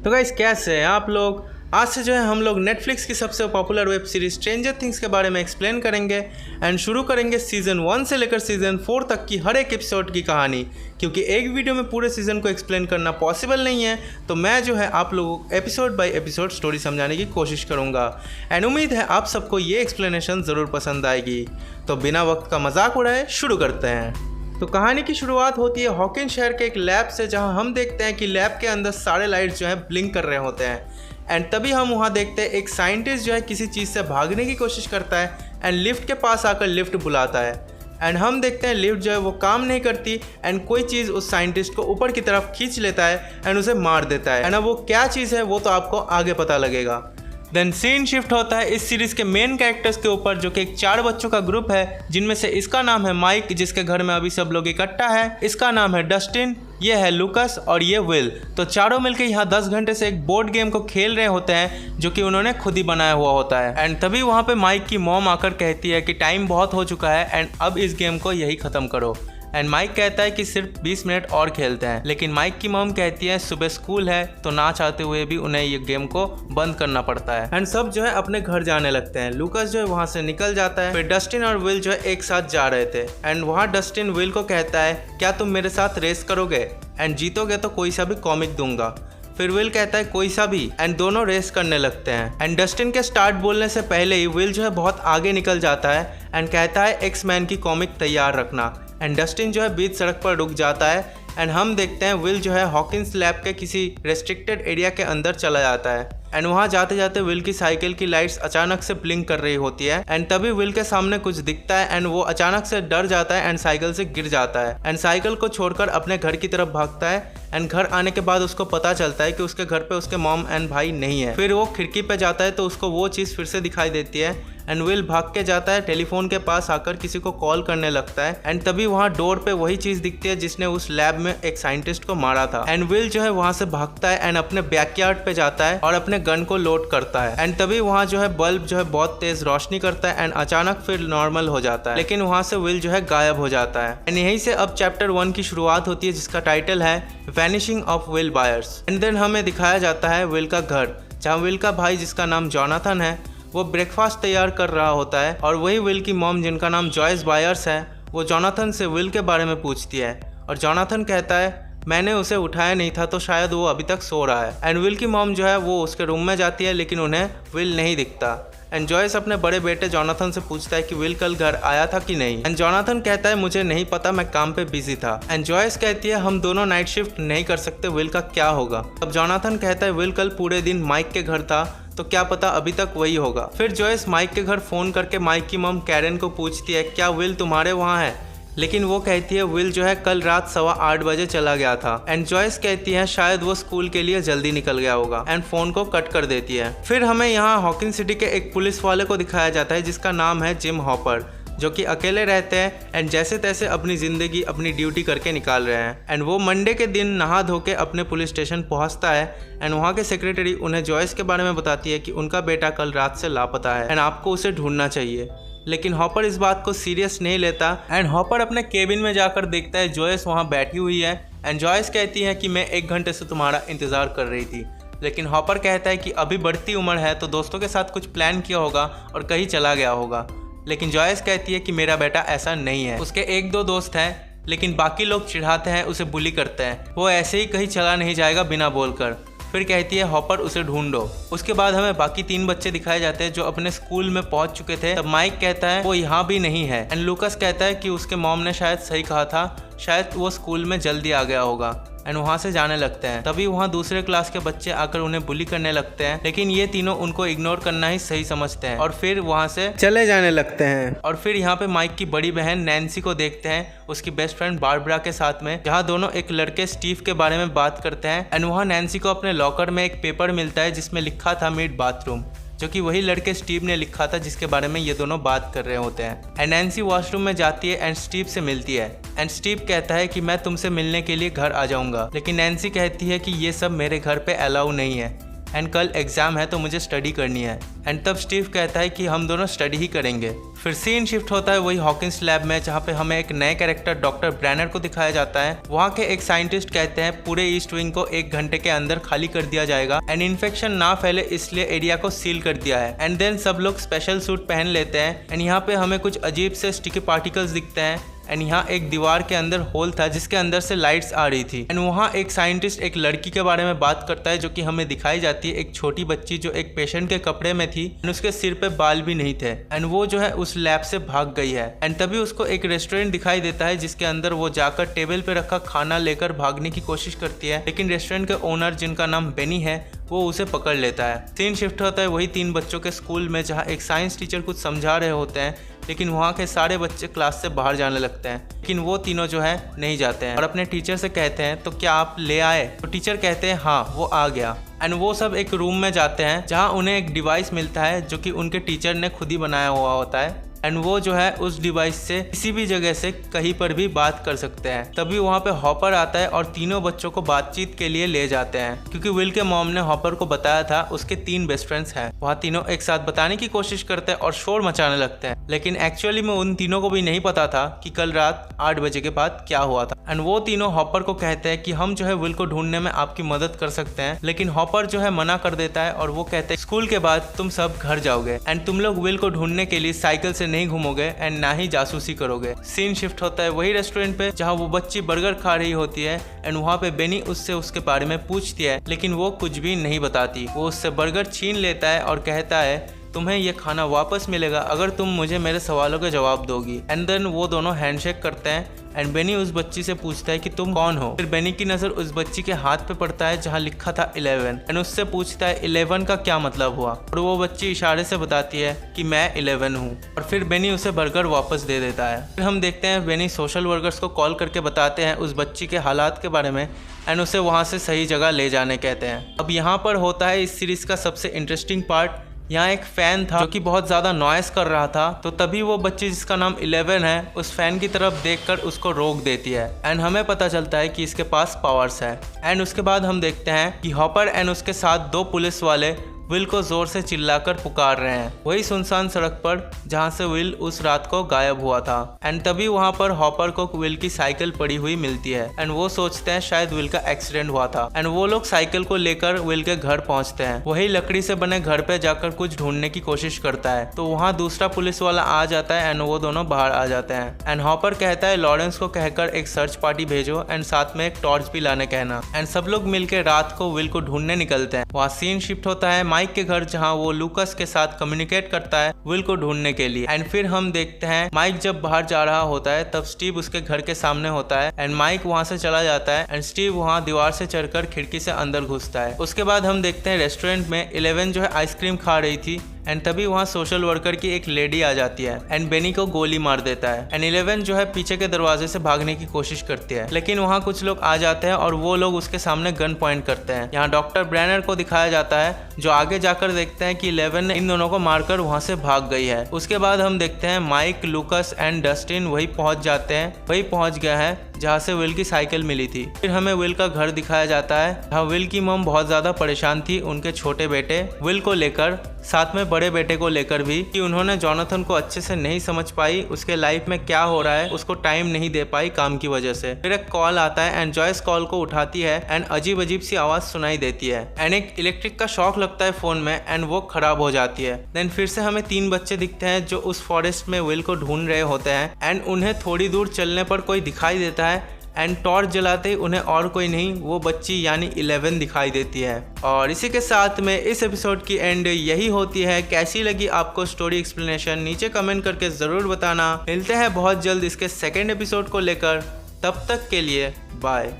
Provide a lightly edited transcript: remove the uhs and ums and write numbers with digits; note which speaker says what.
Speaker 1: तो गाइस कैसे हैं आप लोग। आज से जो है हम लोग नेटफ्लिक्स की सबसे popular web series stranger things के बारे में एक्सप्लेन करेंगे एंड शुरू करेंगे सीज़न 1 से लेकर सीज़न 4 तक की हर एक एपिसोड की कहानी। क्योंकि एक वीडियो में पूरे सीज़न को एक्सप्लेन करना पॉसिबल नहीं है, तो मैं जो है आप लोगों को एपिसोड बाय एपिसोड स्टोरी समझाने की कोशिश करूँगा एंड उम्मीद है आप सबको ये एक्सप्लेनेशन ज़रूर पसंद आएगी। तो बिना वक्त का मजाक उड़ाए शुरू करते हैं। तो कहानी की शुरुआत होती है हॉकिंस शहर के एक लैब से, जहां हम देखते हैं कि लैब के अंदर सारे लाइट्स जो है ब्लिंक कर रहे होते हैं एंड तभी हम वहां देखते हैं एक साइंटिस्ट जो है किसी चीज़ से भागने की कोशिश करता है एंड लिफ्ट के पास आकर लिफ्ट बुलाता है एंड हम देखते हैं लिफ्ट जो है वो काम नहीं करती एंड कोई चीज़ उस साइंटिस्ट को ऊपर की तरफ खींच लेता है एंड उसे मार देता है एंड अब वो क्या चीज़ है वो तो आपको आगे पता लगेगा। देन सीन शिफ्ट होता है इस सीरीज़ के मेन कैरेक्टर्स के ऊपर, जो कि एक 4 बच्चों का ग्रुप है, जिनमें से इसका नाम है माइक, जिसके घर में अभी सब लोग इकट्ठा है। इसका नाम है डस्टिन, ये है लुकस और ये विल। तो चारों मिलकर यहाँ 10 घंटे से एक बोर्ड गेम को खेल रहे होते हैं जो कि उन्होंने खुद ही बनाया हुआ होता है एंड तभी वहाँ पे माइक की मॉम आकर कहती है कि टाइम बहुत हो चुका है एंड अब इस गेम को यही ख़त्म करो। एंड माइक कहता है कि सिर्फ 20 मिनट और खेलते हैं, लेकिन माइक की मॉम कहती है सुबह स्कूल है, तो ना चाहते हुए भी उन्हें ये गेम को बंद करना पड़ता है एंड सब जो है अपने घर जाने लगते हैं। लुकस जो है वहाँ से निकल जाता है। फिर डस्टिन और विल जो है एक साथ जा रहे थे एंड वहाँ डस्टिन विल को कहता है क्या तुम मेरे साथ रेस करोगे एंड जीतोगे तो कोई सा भी कॉमिक दूंगा। फिर विल कहता है कोई सा भी एंड दोनों रेस करने लगते हैं एंड डस्टिन के स्टार्ट बोलने से पहले ही विल जो है बहुत आगे निकल जाता है एंड कहता है एक्स मैन की कॉमिक तैयार रखना एंड डस्टिन जो है बीच सड़क पर रुक जाता है एंड हम देखते हैं विल जो है हॉकिंस लैब के किसी रेस्ट्रिक्टेड एरिया के अंदर चला जाता है एंड वहाँ जाते जाते विल की साइकिल की लाइट्स अचानक से ब्लिंक कर रही होती है एंड तभी विल के सामने कुछ दिखता है एंड वो अचानक से डर जाता है एंड साइकिल से गिर जाता है एंड साइकिल को छोड़कर अपने घर की तरफ भागता है एंड घर आने के बाद उसको पता चलता है कि उसके घर पे उसके मॉम एंड भाई नहीं है। फिर वो खिड़की पे जाता है तो उसको वो चीज़ फिर से दिखाई देती है एंड विल भाग के जाता है, टेलीफोन के पास आकर किसी को कॉल करने लगता है एंड तभी वहाँ डोर पे वही चीज़ दिखती है जिसने उस लैब में एक साइंटिस्ट को मारा था एंड विल जो है वहाँ से भागता है एंड अपने बैकयार्ड पे जाता है और अपने गन को लोड करता है एंड तभी वहाँ जो है बल्ब जो है बहुत तेज रोशनी करता है एंड अचानक फिर नॉर्मल हो जाता है, लेकिन वहाँ से विल जो है गायब हो जाता है एंड यहीं से अब चैप्टर 1 की शुरुआत होती है, जिसका टाइटल है vanishing of Will Byers. And then हमें दिखाया जाता है विल का घर, जहाँ विल का भाई जिसका नाम जोनाथन है वो ब्रेकफास्ट तैयार कर रहा होता है और वही विल की मॉम जिनका नाम जॉयस बायर्स है वो जोनाथन से विल के बारे में पूछती है और जोनाथन कहता है मैंने उसे उठाया नहीं था तो शायद वो अभी तक सो रहा है एंड विल की मॉम जो है वो उसके रूम में जाती है लेकिन उन्हें विल नहीं दिखता एंड जॉयस अपने बड़े बेटे जोनाथन से पूछता है कि विल कल घर आया था कि नहीं एंड जोनाथन कहता है मुझे नहीं पता, मैं काम पे बिजी था एंड जॉयस कहती है हम दोनों नाइट शिफ्ट नहीं कर सकते, विल का क्या होगा। अब जोनाथन कहता है विल कल पूरे दिन माइक के घर था तो क्या पता अभी तक वही होगा। फिर जॉयस माइक के घर फोन करके माइक की मॉम कैरन को पूछती है क्या विल तुम्हारे वहाँ है, लेकिन वो कहती है विल जो है कल रात 8:15 बजे चला गया था एंड जॉयस कहती है शायद वो स्कूल के लिए जल्दी निकल गया होगा एंड फोन को कट कर देती है। फिर हमें यहाँ हॉकिंस सिटी के एक पुलिस वाले को दिखाया जाता है जिसका नाम है जिम हॉपर, जो कि अकेले रहते हैं एंड जैसे तैसे अपनी ज़िंदगी अपनी ड्यूटी करके निकाल रहे हैं एंड वो मंडे के दिन नहा धो के अपने पुलिस स्टेशन पहुंचता है एंड वहाँ के सेक्रेटरी उन्हें जॉयस के बारे में बताती है कि उनका बेटा कल रात से लापता है एंड आपको उसे ढूंढना चाहिए। लेकिन हॉपर इस बात को सीरियस नहीं लेता एंड हॉपर अपने केबिन में जाकर देखता है जॉयस वहाँ बैठी हुई है एंड जॉयस कहती है कि मैं 1 घंटे से तुम्हारा इंतज़ार कर रही थी, लेकिन हॉपर कहता है कि अभी बढ़ती उम्र है तो दोस्तों के साथ कुछ प्लान किया होगा और कहीं चला गया होगा। लेकिन जॉयस कहती है कि मेरा बेटा ऐसा नहीं है, उसके 1-2 दोस्त हैं लेकिन बाकी लोग चिढ़ाते हैं, उसे बुली करते हैं, वो ऐसे ही कहीं चला नहीं जाएगा बिना बोलकर। फिर कहती है हॉपर उसे ढूंढो। उसके बाद हमें बाकी 3 बच्चे दिखाए जाते हैं जो अपने स्कूल में पहुंच चुके थे। तब माइक कहता है वो यहाँ भी नहीं है एंड लुकस कहता है कि उसके मॉम ने शायद सही कहा था, शायद वो स्कूल में जल्दी आ गया होगा एंड वहाँ से जाने लगते हैं। तभी वहाँ दूसरे क्लास के बच्चे आकर उन्हें बुली करने लगते हैं, लेकिन ये तीनों उनको इग्नोर करना ही सही समझते हैं और फिर वहाँ से चले जाने लगते हैं। और फिर यहाँ पे माइक की बड़ी बहन नैन्सी को देखते हैं उसकी बेस्ट फ्रेंड बारबरा के साथ में, जहाँ दोनों एक लड़के स्टीव के बारे में बात करते हैं एंड वहाँ नैन्सी को अपने लॉकर में एक पेपर मिलता है जिसमें लिखा था मीट बाथरूम, जो कि वही लड़के स्टीव ने लिखा था जिसके बारे में ये दोनों बात कर रहे होते हैं। एंड नैन्सी वॉशरूम में जाती है एंड स्टीव से मिलती है एंड स्टीव कहता है कि मैं तुमसे मिलने के लिए घर आ जाऊंगा, लेकिन नैन्सी कहती है कि ये सब मेरे घर पे अलाउ नहीं है एंड कल एग्जाम है तो मुझे स्टडी करनी है। एंड तब स्टीव कहता है कि हम दोनों स्टडी ही करेंगे। फिर सीन शिफ्ट होता है वही हॉकिंस लैब में, जहाँ पे हमें एक नए कैरेक्टर डॉक्टर ब्रैनर को दिखाया जाता है। वहाँ के एक साइंटिस्ट कहते हैं पूरे ईस्ट विंग को 1 घंटे के अंदर खाली कर दिया जाएगा एंड इन्फेक्शन ना फैले इसलिए एरिया को सील कर दिया है। एंड देन सब लोग स्पेशल सूट पहन लेते हैं एंड यहाँ पे हमें कुछ अजीब से स्टिकी पार्टिकल्स दिखते हैं एंड यहाँ एक दीवार के अंदर होल था जिसके अंदर से लाइट्स आ रही थी। एंड वहाँ एक साइंटिस्ट एक लड़की के बारे में बात करता है जो कि हमें दिखाई जाती है, एक छोटी बच्ची जो एक पेशेंट के कपड़े में थी एंड उसके सिर पे बाल भी नहीं थे एंड वो जो है उस लैब से भाग गई है। एंड तभी उसको एक रेस्टोरेंट दिखाई देता है जिसके अंदर वो जाकर टेबल पे रखा खाना लेकर भागने की कोशिश करती है, लेकिन रेस्टोरेंट के ओनर जिनका नाम बेनी है वो उसे पकड़ लेता है। सीन शिफ्ट होता है वही 3 बच्चों के स्कूल में, जहाँ एक साइंस टीचर कुछ समझा रहे होते हैं लेकिन वहाँ के सारे बच्चे क्लास से बाहर जाने लगते हैं, लेकिन वो तीनों जो है नहीं जाते हैं और अपने टीचर से कहते हैं तो क्या आप ले आए? तो टीचर कहते हैं हाँ वो आ गया। एंड वो सब एक रूम में जाते हैं जहाँ उन्हें एक डिवाइस मिलता है जो कि उनके टीचर ने खुद ही बनाया हुआ होता है एंड वो जो है उस डिवाइस से किसी भी जगह से कहीं पर भी बात कर सकते हैं। तभी वहाँ पे हॉपर आता है और तीनों बच्चों को बातचीत के लिए ले जाते हैं, क्योंकि विल के मॉम ने हॉपर को बताया था उसके 3 बेस्ट फ्रेंड्स हैं। वहाँ तीनों एक साथ बताने की कोशिश करते हैं और शोर मचाने लगते हैं, लेकिन एक्चुअली में उन तीनों को भी नहीं पता था कि कल रात 8 बजे के बाद क्या हुआ था। एंड वो तीनों हॉपर को कहते हैं कि हम जो है विल को ढूंढने में आपकी मदद कर सकते हैं, लेकिन हॉपर जो है मना कर देता है और वो कहते हैं स्कूल के बाद तुम सब घर जाओगे एंड तुम लोग विल को ढूंढने के लिए साइकिल से नहीं घूमोगे एंड ना ही जासूसी करोगे। सीन शिफ्ट होता है वही रेस्टोरेंट पे जहाँ वो बच्ची बर्गर खा रही होती है एंड वहाँ पे बेनी उससे उसके बारे में पूछती है, लेकिन वो कुछ भी नहीं बताती। वो उससे बर्गर छीन लेता है और कहता है तुम्हें ये खाना वापस मिलेगा अगर तुम मुझे मेरे सवालों के जवाब दोगी। एंड देन वो दोनों हैंडशेक करते हैं एंड बेनी उस बच्ची से पूछता है कि तुम कौन हो। फिर बेनी की नज़र उस बच्ची के हाथ पे पड़ता है जहाँ लिखा था 11 एंड उससे पूछता है 11 का क्या मतलब हुआ, और वो बच्ची इशारे से बताती है कि मैं 11 हूँ और फिर बेनी उसे बर्गर वापस दे देता है। फिर हम देखते हैं बेनी सोशल वर्कर्स को कॉल करके बताते हैं उस बच्ची के हालात के बारे में एंड उसे वहाँ से सही जगह ले जाने कहते हैं। अब यहाँ पर होता है इस सीरीज का सबसे इंटरेस्टिंग पार्ट। यहाँ एक फैन था जो कि बहुत ज़्यादा नॉइस कर रहा था, तो तभी वो बच्ची जिसका नाम 11 है उस फैन की तरफ देखकर उसको रोक देती है एंड हमें पता चलता है कि इसके पास पावर्स है। एंड उसके बाद हम देखते हैं कि हॉपर एंड उसके साथ 2 पुलिस वाले विल को जोर से चिल्लाकर पुकार रहे हैं वही सुनसान सड़क पर जहां से विल उस रात को गायब हुआ था। एंड तभी वहां पर हॉपर को विल की साइकिल पड़ी हुई मिलती है एंड वो सोचते हैं शायद विल का एक्सीडेंट हुआ था एंड वो लोग साइकिल को लेकर विल के घर पहुंचते हैं। वही लकड़ी से बने घर पे जाकर कुछ ढूंढने की कोशिश करता है, तो वहाँ दूसरा पुलिस वाला आ जाता है एंड वो दोनों बाहर आ जाते हैं एंड हॉपर कहता है लॉरेंस को कहकर एक सर्च पार्टी भेजो एंड साथ में एक टॉर्च भी लाने कहना। एंड सब लोग मिलकर रात को विल को ढूंढने निकलते हैं। वहाँ सीन शिफ्ट होता है माइक के घर जहां वो लूकस के साथ कम्युनिकेट करता है विल को ढूंढने के लिए। एंड फिर हम देखते हैं माइक जब बाहर जा रहा होता है तब स्टीव उसके घर के सामने होता है एंड माइक वहां से चला जाता है एंड स्टीव वहां दीवार से चढ़कर खिड़की से अंदर घुसता है। उसके बाद हम देखते हैं रेस्टोरेंट में 11 जो है आइसक्रीम खा रही थी एंड तभी वहाँ सोशल वर्कर की एक लेडी आ जाती है एंड बेनी को गोली मार देता है एंड 11 जो है पीछे के दरवाजे से भागने की कोशिश करती है, लेकिन वहाँ कुछ लोग आ जाते हैं और वो लोग उसके सामने गन पॉइंट करते हैं। यहाँ डॉक्टर ब्रैनर को दिखाया जाता है जो आगे जाकर देखते हैं कि 11 ने इन दोनों को मारकर वहाँ से भाग गई है। उसके बाद हम देखते हैं माइक, लूकस एंड डस्टिन वही पहुँच जाते हैं, वही पहुँच गया है जहाँ से विल की साइकिल मिली थी। फिर हमें विल का घर दिखाया जाता है जहाँ विल की मॉम बहुत ज्यादा परेशान थी उनके छोटे बेटे विल को लेकर, साथ में बड़े बेटे को लेकर भी, कि उन्होंने जोनाथन को अच्छे से नहीं समझ पाई, उसके लाइफ में क्या हो रहा है उसको टाइम नहीं दे पाई काम की वजह से। फिर एक कॉल आता है एंड जॉयस कॉल को उठाती है एंड अजीब अजीब सी आवाज सुनाई देती है एंड एक इलेक्ट्रिक का शॉक लगता है फोन में एंड वो खराब हो जाती है। देन फिर से हमें 3 बच्चे दिखते हैं जो उस फॉरेस्ट में विल को ढूंढ रहे होते हैं एंड उन्हें थोड़ी दूर चलने पर कोई दिखाई देता है एंड टॉर्च जलाते ही उन्हें और कोई नहीं वो बच्ची यानी 11 दिखाई देती है। और इसी के साथ में इस एपिसोड की एंड यही होती है। कैसी लगी आपको स्टोरी एक्सप्लेनेशन नीचे कमेंट करके ज़रूर बताना। मिलते हैं बहुत जल्द इसके सेकंड एपिसोड को लेकर, तब तक के लिए बाय।